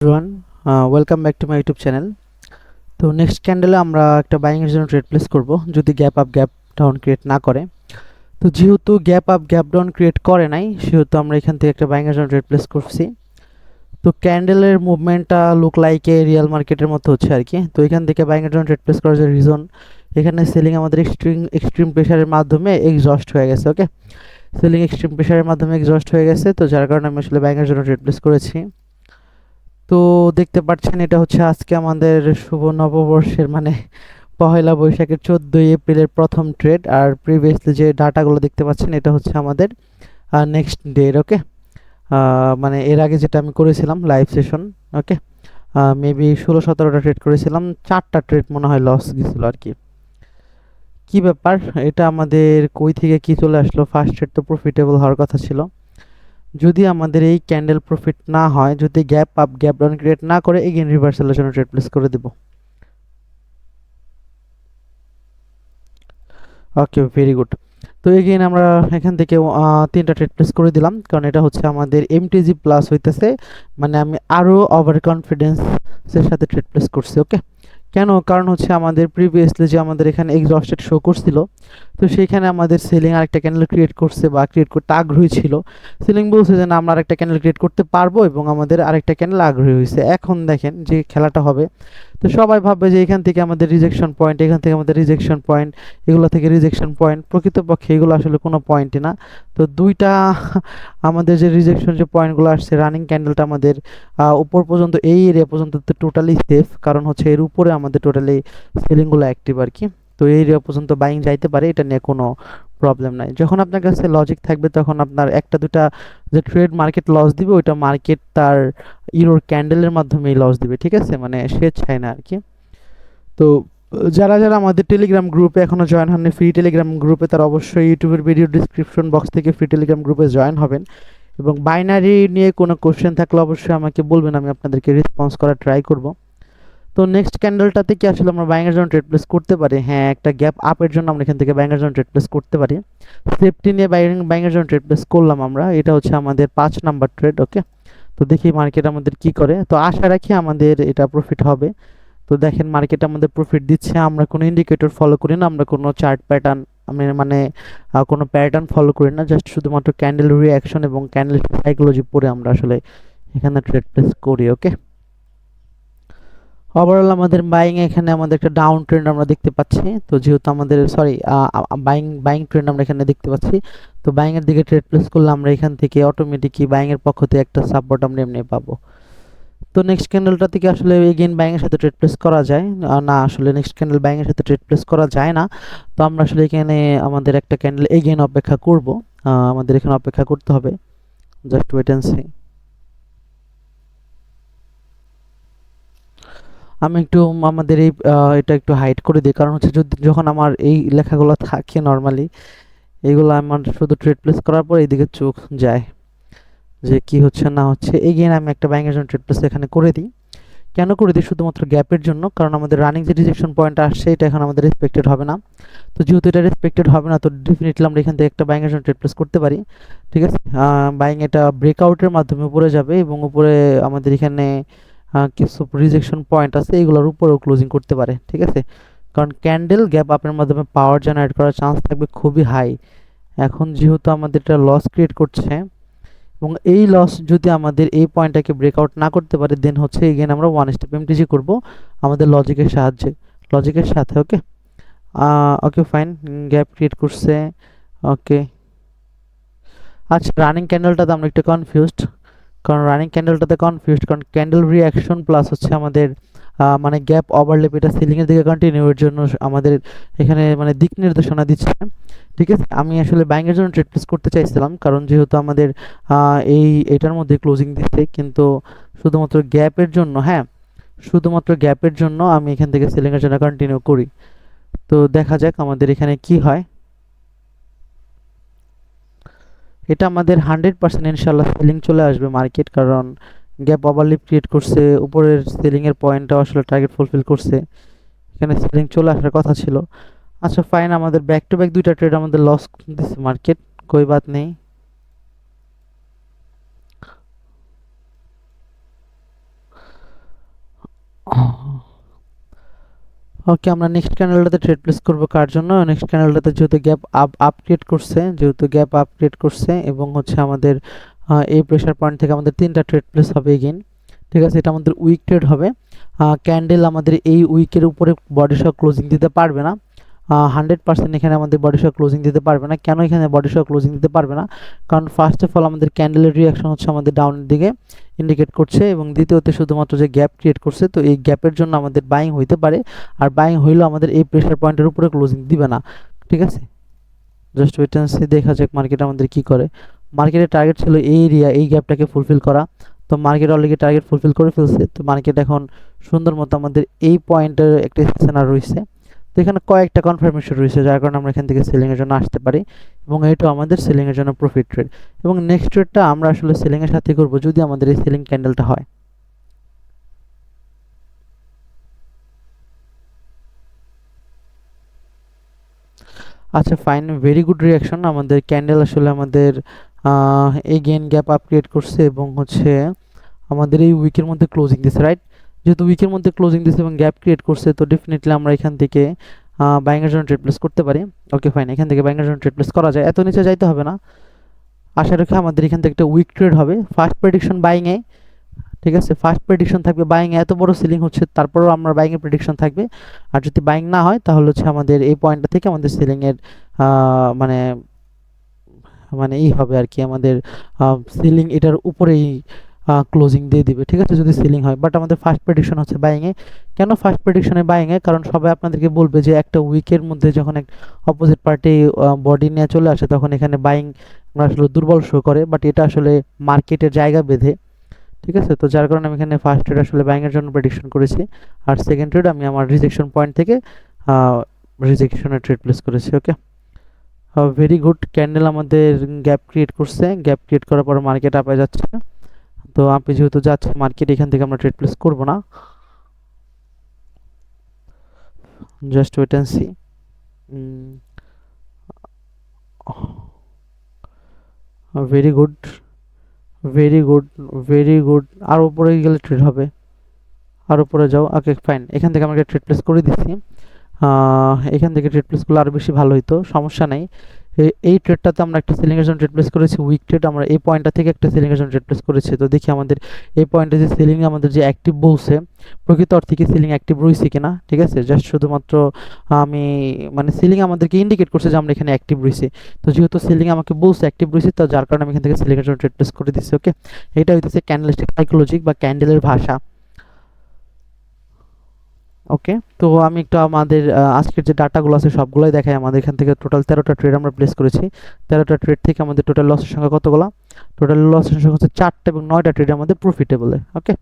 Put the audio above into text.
Everyone, welcome back to my YouTube channel. তো next ক্যান্ডেলে আমরা একটা বাইং এর জন্য ট্রেড প্লেস করব যদি gap up gap down create না করে। তো যেহেতু gap up gap down create করে নাই, সেহেতু আমরা এখান থেকে একটা বাইং এর জন্য ট্রেড প্লেস করছি। তো ক্যান্ডেলের মুভমেন্টটা লুক লাইক এ রিয়েল মার্কেটের মতো হচ্ছে আর কি। তো এখান থেকে বাইং এর জন্য ট্রেড প্লেস করার যে রিজন, এখানে সেলিং আমাদের এক্সট্রিম প্রেশারের মাধ্যমে এক্সস্ট হয়ে গেছে। ওকে, সেলিং এক্সট্রিম প্রেশারের মাধ্যমে এক্সস্ট হয়ে গেছে, তো যার কারণে আমি আসলে বাইং এর জন্য ট্রেড প্লেস করেছি। তো দেখতে পাচ্ছেন এটা হচ্ছে আজকে আমাদের শুভ নববর্ষের মানে পহেলা বৈশাখের 14 এপ্রিলের প্রথম ট্রেড। আর প্রিভিয়াসলি যে ডাটাগুলো দেখতে পাচ্ছেন এটা হচ্ছে আমাদের নেক্সট ডে। ওকে, মানে এর আগে যেটা আমি করেছিলাম লাইভ সেশন। ওকে, মেবি 16-17টা ট্রেড করেছিলাম, 4টা ট্রেড মনে হয় লস গেছিলো আর কি। কি ব্যাপার, এটা আমাদের কই থেকে কি চলে আসলো? ফার্স্ট ট্রেড তো প্রফিটেবল হওয়ার কথা ছিল। যদি আমাদের এই ক্যান্ডেল প্রফিট না হয়, যদি gap up gap down create না করে, এগেইন রিভার্সালের জন্য ট্রেড প্লেস করে দেব। ওকে, ভেরি গুড। তো এগেইন আমরা এখান থেকে 3টা ট্রেড প্লেস করে দিলাম, কারণ এটা হচ্ছে আমাদের এমটিজি প্লাস হইতেছে, মানে আমি আরো ওভার কনফিডেন্সের সাথে ট্রেড প্লেস করছি। ওকে, কেন? কারণ হচ্ছে আমাদের প্রিভিয়াসলি যে আমাদের এখানে এক্সস্টেড শো করছিল, তো সেইখানে আমাদের সেলিং আরেকটা ক্যান্ডেল ক্রিয়েট করছে বা ক্রিয়েট করতে আগ্রহী ছিল। সেলিং বলছে যে না, আমরা আরেকটা ক্যান্ডেল ক্রিয়েট করতে পারবো, এবং আমাদের আরেকটা ক্যান্ডেল আগ্রহী হয়েছে। এখন দেখেন যে খেলাটা হবে, তো সবাই ভাববে যে এখান থেকে আমাদের রিজেকশন পয়েন্ট, এখান থেকে আমাদের রিজেকশন পয়েন্ট, এগুলো থেকে রিজেকশন পয়েন্ট। প্রকৃতপক্ষে এগুলো আসলে কোনো পয়েন্টই না। তো দুইটা আমাদের যে রিজেকশন যে পয়েন্টগুলো আসছে, রানিং ক্যান্ডেলটা আমাদের উপর পর্যন্ত, এই এরিয়া পর্যন্ত টোটালি সেফ, কারণ হচ্ছে এর উপরে আমাদের টোটালি সেলিংগুলো অ্যাক্টিভ আর কি। তো এই এরিয়া পর্যন্ত বাইং যাইতে পারে, এটা নিয়ে কোনো প্রবলেম নাই। যখন আপনার কাছে লজিক থাকবে, তখন আপনার একটা দুটা যে ট্রেড মার্কেট লস দিবে, ওইটা মার্কেট তার ইউরোর ক্যান্ডেলের মাধ্যমেই লস দিবে, ঠিক আছে? মানে সে চায় না আর কি। তো যারা যারা আমাদের টেলিগ্রাম গ্রুপে এখনো জয়েন হননি, ফ্রি টেলিগ্রাম গ্রুপে, তারা অবশ্যই ইউটিউবের ভিডিও ডিসক্রিপশন বক্স থেকে ফ্রি টেলিগ্রাম গ্রুপে জয়েন হবেন। এবং বাইনারি নিয়ে কোনো কোশ্চেন থাকলে অবশ্যই আমাকে বলবেন, আমি আপনাদেরকে রেসপন্স করার ট্রাই করব। তো নেক্সট ক্যান্ডেলটাতে কি আসলে আমরা বাইং এর জন্য ট্রেড প্লেস করতে পারি? হ্যাঁ, একটা গ্যাপ আপের জন্য আমরা এখান থেকে বাইং এর জন্য ট্রেড প্লেস করতে পারি। সেফটি নিয়ে বাইং এর জন্য ট্রেড প্লেস করলাম আমরা। এটা হচ্ছে আমাদের 5 নাম্বার ট্রেড। ওকে, তো দেখি মার্কেট আমাদের কি করে। তো আশা রাখি আমাদের এটা প্রফিট হবে। তো দেখেন মার্কেট আমাদের প্রফিট দিচ্ছে, আমরা কোনো ইন্ডিকেটর ফলো করি না, আমরা কোনো চার্ট প্যাটার্ন, আমি মানে কোনো প্যাটার্ন ফলো করি না, জাস্ট শুধুমাত্র ক্যান্ডেল রিঅ্যাকশন এবং ক্যান্ডেল সাইকোলজি পড়ে আমরা আসলে এখানে ট্রেড প্লেস করি। ওকে, ওভারঅল আমাদের বাইং এখানে আমাদের একটা ডাউন ট্রেন্ড আমরা দেখতে পাচ্ছি। তো যেহেতু আমাদের সরি বাইং বাইং ট্রেন্ড আমরা এখানে দেখতে পাচ্ছি, তো বাইং এর দিকে ট্রেড প্লেস করলে আমরা এখান থেকে অটোমেটিকই বাইং এর পক্ষ থেকে একটা সাপোর্ট আমরা এমনি পাবো। তো নেক্সট ক্যান্ডেলটা থেকে আসলে এগেইন বাইং এর সাথে ট্রেড প্লেস করা যায় না? আসলে নেক্সট ক্যান্ডেল বাইং এর সাথে ট্রেড প্লেস করা যায় না। তো আমরা আসলে এখানে আমাদের একটা ক্যান্ডেল এগেইন অপেক্ষা করব। আমাদের এখানে অপেক্ষা করতে হবে, জাস্ট ওয়েট এন্ড সি। আমি একটু আমাদের এই এটা একটু হাইড করে দিই, কারণ হচ্ছে যদি যখন আমার এই লেখাগুলো থাকে নর্মালি, এইগুলো আমার শুধু ট্রেড প্লেস করার পর এইদিকে চোখ যায় যে কি হচ্ছে না হচ্ছে। এগেইন আমি একটা বাইং এর জন্য ট্রেড প্লেস এখানে করে দিই। কেন করে দিই? শুধুমাত্র গ্যাপের জন্য, কারণ আমাদের রানিং যে রিজেকশন পয়েন্ট আসছে, এটা এখন আমাদের রেসপেক্টেড হবে না। তো যেহেতু এটা রেসপেক্টেড হবে না, তো ডেফিনেটলি আমরা এখান থেকে একটা বাইং এর জন্য ট্রেড প্লেস করতে পারি। ঠিক আছে, বাইং এটা ব্রেকআউটের মাধ্যমে উপরে যাবে, এবং উপরে আমাদের এখানে কিছু রিজেকশন পয়েন্ট আছে, এগুলোর উপরেও ক্লোজিং করতে পারে। ঠিক আছে, কারণ ক্যান্ডেল গ্যাপ আপের মাধ্যমে পাওয়ার জেনারেট করার চান্স থাকবে খুবই হাই। এখন যেহেতু আমাদের এটা লস ক্রিয়েট করছে, এবং এই লস যদি আমাদের এই পয়েন্টটাকে ব্রেকআউট না করতে পারে, দেন হচ্ছে এগেন আমরা ওয়ান স্টেপ এমটিজি করব আমাদের লজিকের সাহায্যে, লজিকের সাথে। ওকে, ওকে ফাইন, গ্যাপ ক্রিয়েট করছে। ওকে, আচ্ছা, রানিং ক্যান্ডেলটাতে আমরা একটু কনফিউজড, কারণ রানিং ক্যান্ডেলটাতে কনফিউজড কারণ ক্যান্ডেল রিঅ্যাকশন প্লাস হচ্ছে আমাদের মানে গ্যাপ ওভারল্যাপ, এটা সিলিং এর দিকে কন্টিনিউ এর জন্য আমাদের এখানে মানে দিক নির্দেশনা দিচ্ছে। ঠিক আছে, আমি আসলে বাইং এর জন্য ট্রেড প্লেস করতে চাইছিলাম, কারণ যেহেতু আমাদের এই এটার মধ্যে ক্লোজিং দিচ্ছে, কিন্তু শুধুমাত্র গ্যাপের জন্য, হ্যাঁ, শুধুমাত্র গ্যাপের জন্য আমি এখান থেকে সেলিং এর জন্য কন্টিনিউ করি। তো দেখা যাক আমাদের এখানে কি হয়। এটা আমাদের 100% ইনশাল্লাহ সেলিং চলে আসবে মার্কেট, কারণ গ্যাপ ওভারলিপ ক্রিয়েট করছে, উপরের সেলিং এর পয়েন্টটা আসলে টার্গেট ফুলফিল করছে, এখানে সেলিং চলে আসার কথা ছিল। আচ্ছা ফাইন, আমাদের ব্যাক টু ব্যাক দুইটা ট্রেড আমাদের লস দিচ্ছে মার্কেট, কোই বাত নেই। ওকে, আমরা নেক্সট ক্যান্ডেলটাতে ট্রেড প্লেস করব কার জন্য? নেক্সট ক্যান্ডেলটাতে যেহেতু গ্যাপ আপডেট করছে, এবং হচ্ছে আমাদের এই প্রেসার পয়েন্ট থেকে আমাদের তিনটা ট্রেড প্লেস হবে এগেইন। ঠিক আছে, এটা আমাদের উইক ট্রেড হবে। ক্যান্ডেল আমাদের এই উইকের উপরে বডি সহ ক্লোজিং দিতে পারবে না। 100% এখানে আমাদের বডি সহ ক্লোজিং দিতে পারবে না। কেন এখানে বডি সহ ক্লোজিং দিতে পারবে না? কারণ ফার্স্ট অফ অল আমাদের ক্যান্ডেলের রিয়াকশন হচ্ছে আমাদের ডাউনের দিকে ইন্ডিকেট করছে, এবং দ্বিতীয়তে শুধুমাত্র যে গ্যাপ ক্রিয়েট করছে, তো এই গ্যাপের জন্য আমাদের বাইং হইতে পারে। আর বাইং হইলেও আমাদের এই প্রেসার পয়েন্টের উপরে ক্লোজিং দিবে না। ঠিক আছে, জাস্ট ওয়েট এন্ড সি, দেখা যাক মার্কেট আমাদের কি করে। মার্কেটের টার্গেট ছিল এই এরিয়া, এই গ্যাপটাকে ফুলফিল করা। তো মার্কেট অলরেডি টার্গেট ফুলফিল করে ফেলছে। তো মার্কেট এখন সুন্দর মতো আমাদের এই পয়েন্টের একটা স্টেশনার রয়েছে। তো এখানে কয়েকটা কনফার্মেশন রয়েছে, যার কারণে আমরা এখান থেকে সেলিংয়ের জন্য আসতে পারি, এবং এটাও আমাদের সেলিংয়ের জন্য প্রফিট ট্রেড। এবং নেক্সট ট্রেডটা আমরা আসলে সেলিংয়ের সাথে করব যদি আমাদের এই সেলিং ক্যান্ডেলটা হয়। আচ্ছা ফাইন, ভেরি গুড রিয়াকশন। আমাদের ক্যান্ডেল আসলে আমাদের এগেইন গ্যাপ আপ ক্রিয়েট করছে, এবং হচ্ছে আমাদের এই উইকের মধ্যে ক্লোজিং দিছে, রাইট? যেহেতু উইকের মধ্যে ক্লোজিং দিছে এবং গ্যাপ ক্রিয়েট করছে, তো ডেফিনেটলি আমরা এখান থেকে বাইং এর জন্য ট্রেড প্লেস করতে পারি। ওকে ফাইন, এখান থেকে বাইং এর জন্য ট্রেড প্লেস করা যায়, এত নিচে যাইতে হবে না। আশা রাখি আমাদের এখান থেকে একটা উইক ট্রেড হবে। ফার্স্ট প্রেডিকশন বাইং এ, ঠিক আছে, ফার্স্ট প্রেডিকশন থাকবে বাইং এ। এত বড় সিলিং হচ্ছে, তারপরেও আমরা বাইং এর প্রেডিকশন থাকবে। আর যদি বাইং না হয় তাহলে হচ্ছে আমাদের এই পয়েন্টটা থেকে আমাদের সিলিং এর মানে মানে এই হবে আর কি, আমাদের সিলিং এটার উপরেই ক্লোজিং দিয়ে দিবে। ঠিক আছে, যদি সিলিং হয়। বাট আমাদের ফার্স্ট প্রেডিকশন হচ্ছে বাইং এ। কেন ফার্স্ট প্রেডিকশনে বাইং এ? কারণ সবাই আপনাদেরকে বলবে যে একটা উইকের মধ্যে যখন এক অপোজিট পার্টি বডি নিয়ে চলে আসে, তখন এখানে বাইং আসলে দুর্বল শো করে। বাট এটা আসলে মার্কেটের জায়গা বেঁধে। ঠিক আছে, তো যার কারণে আমি এখানে ফার্স্ট ট্রেড আসলে বাইং এর জন্য প্রেডিকশন করেছি, আর সেকেন্ড ট্রেড আমি আমার রিজেকশন পয়েন্ট থেকে রিজেকশনের ট্রেড প্লেস করেছি। ওকে, ভেরি গুড। ক্যান্ডেল আমাদের গ্যাপ ক্রিয়েট করছে, গ্যাপ ক্রিয়েট করার পর মার্কেট আপে যাচ্ছে। তো আপনি যেহেতু যাচ্ছে মার্কেট, এখান থেকে আমরা ট্রেড প্লেস করব না, just wait and see. Very good, very good, very good. আর উপরে গেলে ট্রেড হবে, আর উপরে যাও। ওকে ফাইন, এখান থেকে আমাকে ট্রেড প্লেস করে দিচ্ছি। এখান থেকে ট্রেড প্লেস করলে আরও বেশি ভালো হতো, সমস্যা নাই। এই ট্রেডটাতে আমরা একটা সেলিংয়ের জন্য ট্রেড প্লেস করেছি, উইক ট্রেড। আমরা এই পয়েন্টটা থেকে একটা সেলিংয়ের জন্য ট্রেড প্লেস করেছি। তো দেখি আমাদের এই পয়েন্টে যে সেলিং আমাদের যে অ্যাক্টিভ বলছে, প্রকৃত অর্থে কি সিলিং অ্যাক্টিভ রয়েছে কিনা। ঠিক আছে, জাস্ট শুধুমাত্র আমি মানে সিলিং আমাদেরকে ইন্ডিকেট করছে যে আমরা এখানে অ্যাক্টিভ রয়েছি। তো যেহেতু সিলিং আমাকে বলছে অ্যাক্টিভ রয়েছে, তো যার কারণে আমি এখান থেকে সিলিংয়ের জন্য ট্রেড প্লেস করে দিচ্ছি। ওকে, এটা হইতেছে ক্যান্ডেলস্টিক সাইকোলজি বা ক্যান্ডেলের ভাষা। ওকে, তো আমি একটু আমাদের আজকের যে ডাটাগুলো আছে সবগুলোই দেখাই। আমাদের এখান থেকে টোটাল 13টা ট্রেড আমরা প্লেস করেছি। 13টা ট্রেড থেকে আমাদের টোটাল লসের সংখ্যা কতগুলো? টোটাল লসের সংখ্যা হচ্ছে 4টা, এবং 9টা ট্রেড আমাদের প্রফিটেবল। ওকে,